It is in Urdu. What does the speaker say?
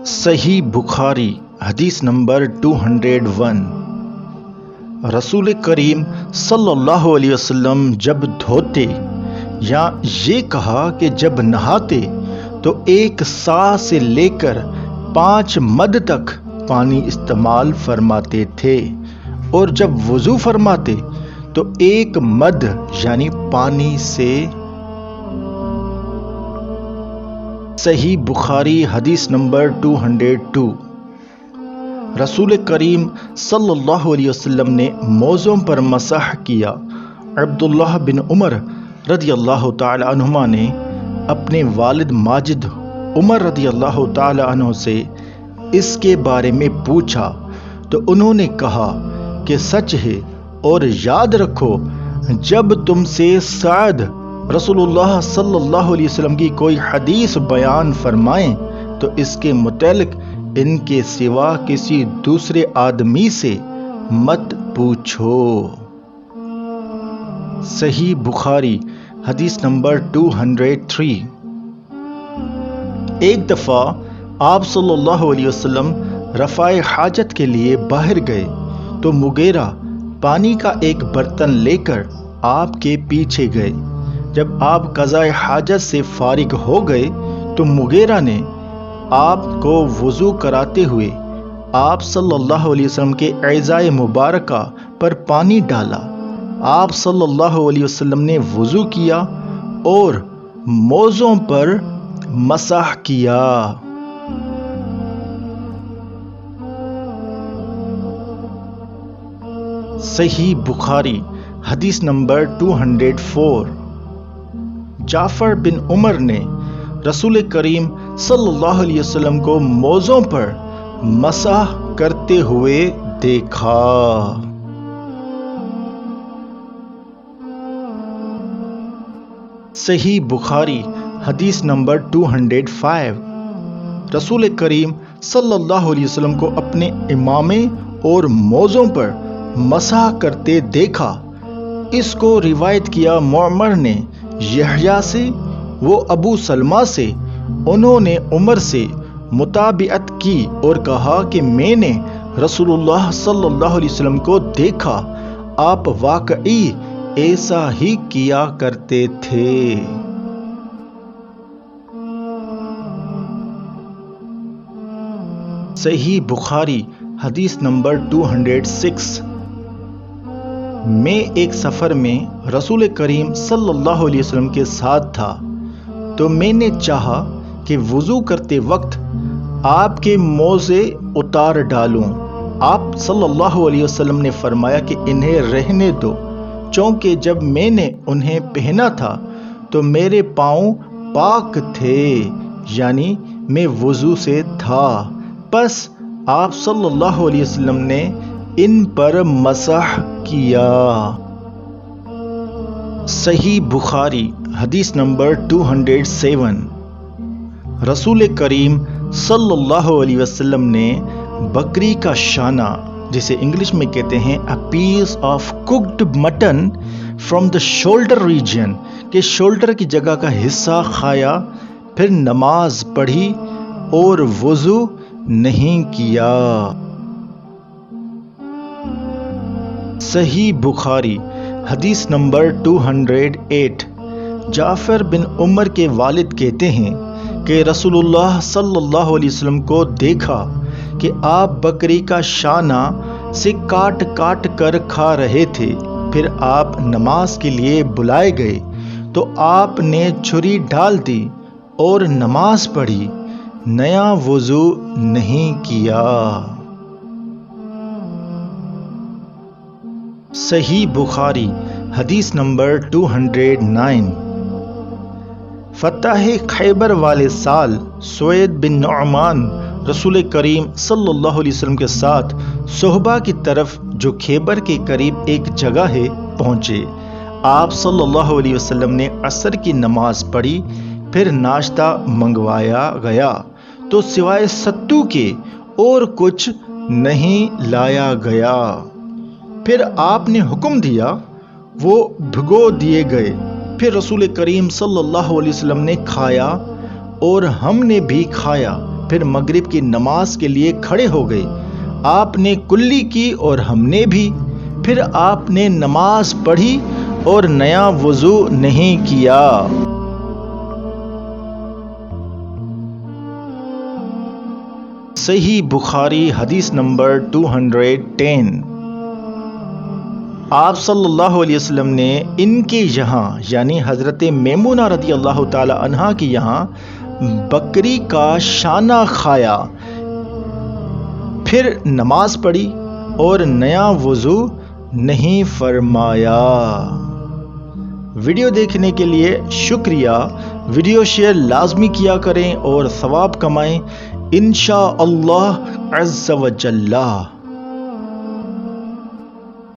صحیح بخاری حدیث نمبر 201۔ رسول کریم صلی اللہ علیہ وسلم جب دھوتے یا یہ کہا کہ جب نہاتے تو 1 سا سے لے کر 5 مد تک پانی استعمال فرماتے تھے، اور جب وضو فرماتے تو 1 مد یعنی پانی سے۔ صحیح بخاری حدیث نمبر 202۔ رسول کریم صلی اللہ علیہ وسلم نے موزوں پر مسح کیا۔ عبداللہ بن عمر رضی اللہ تعالی عنہما نے اپنے والد ماجد عمر رضی اللہ تعالی عنہ سے اس کے بارے میں پوچھا تو انہوں نے کہا کہ سچ ہے، اور یاد رکھو جب تم سے سعد رسول اللہ صلی اللہ علیہ وسلم کی کوئی حدیث بیان فرمائیں تو اس کے متعلق ان کے سوا کسی دوسرے آدمی سے مت پوچھو۔ صحیح بخاری حدیث نمبر 203۔ ایک دفعہ آپ صلی اللہ علیہ وسلم رفع حاجت کے لیے باہر گئے تو مغیرہ پانی کا ایک برتن لے کر آپ کے پیچھے گئے۔ جب آپ قضاء حاجت سے فارغ ہو گئے تو مغیرہ نے آپ کو وضو کراتے ہوئے آپ صلی اللہ علیہ وسلم کے اعضائے مبارکہ پر پانی ڈالا۔ آپ صلی اللہ علیہ وسلم نے وضو کیا اور موزوں پر مسح کیا۔ صحیح بخاری حدیث نمبر 204۔ جعفر بن عمر نے رسول کریم صلی اللہ علیہ وسلم کو موزوں پر مسح کرتے ہوئے دیکھا۔ صحیح بخاری حدیث نمبر 205۔ رسول کریم صلی اللہ علیہ وسلم کو اپنے امامے اور موزوں پر مسح کرتے دیکھا۔ اس کو روایت کیا معمر نے یحییٰ سے، وہ ابو سلمہ سے۔ انہوں نے عمر سے متابعت کی اور کہا کہ میں نے رسول اللہ صلی اللہ علیہ وسلم کو دیکھا، آپ واقعی ایسا ہی کیا کرتے تھے۔ صحیح بخاری حدیث نمبر 206۔ میں ایک سفر میں رسول کریم صلی اللہ علیہ وسلم کے ساتھ تھا تو میں نے چاہا کہ وضو کرتے وقت آپ کے موزے اتار ڈالوں۔ آپ صلی اللہ علیہ وسلم نے فرمایا کہ انہیں رہنے دو، چونکہ جب میں نے انہیں پہنا تھا تو میرے پاؤں پاک تھے، یعنی میں وضو سے تھا۔ پس آپ صلی اللہ علیہ وسلم نے ان پر مسح کیا۔ صحیح بخاری حدیث نمبر 207۔ رسول کریم صلی اللہ علیہ وسلم نے بکری کا شانہ، جسے انگلش میں کہتے ہیں a piece of cooked mutton from the shoulder region، کہ شولڈر کی جگہ کا حصہ کھایا، پھر نماز پڑھی اور وضو نہیں کیا۔ صحیح بخاری حدیث نمبر 208۔ جعفر بن عمر کے والد کہتے ہیں کہ رسول اللہ صلی اللہ علیہ وسلم کو دیکھا کہ آپ بکری کا شانہ سے کاٹ کاٹ کر کھا رہے تھے۔ پھر آپ نماز کے لیے بلائے گئے تو آپ نے چھری ڈال دی اور نماز پڑھی، نیا وضو نہیں کیا۔ صحیح بخاری حدیث نمبر 209۔ فتح خیبر والے سال سوید بن نعمان رسول کریم صلی اللہ علیہ وسلم کے ساتھ صحبہ کی طرف، جو خیبر کے قریب ایک جگہ ہے، پہنچے۔ آپ صلی اللہ علیہ وسلم نے عصر کی نماز پڑھی، پھر ناشتہ منگوایا گیا تو سوائے ستو کے اور کچھ نہیں لایا گیا۔ پھر آپ نے حکم دیا، وہ بھگو دیے گئے۔ پھر رسول کریم صلی اللہ علیہ وسلم نے کھایا اور ہم نے بھی کھایا، پھر مغرب کی نماز کے لیے کھڑے ہو گئے۔ آپ نے کلی کی اور ہم نے بھی۔ پھر آپ نے نماز پڑھی اور نیا وضو نہیں کیا۔ صحیح بخاری حدیث نمبر 210۔ آپ صلی اللہ علیہ وسلم نے ان کے یہاں یعنی حضرت میمونہ رضی اللہ تعالی عنہا کے یہاں بکری کا شانہ کھایا، پھر نماز پڑھی اور نیا وضو نہیں فرمایا۔ ویڈیو دیکھنے کے لیے شکریہ۔ ویڈیو شیئر لازمی کیا کریں اور ثواب کمائیں انشاءاللہ عز و جل۔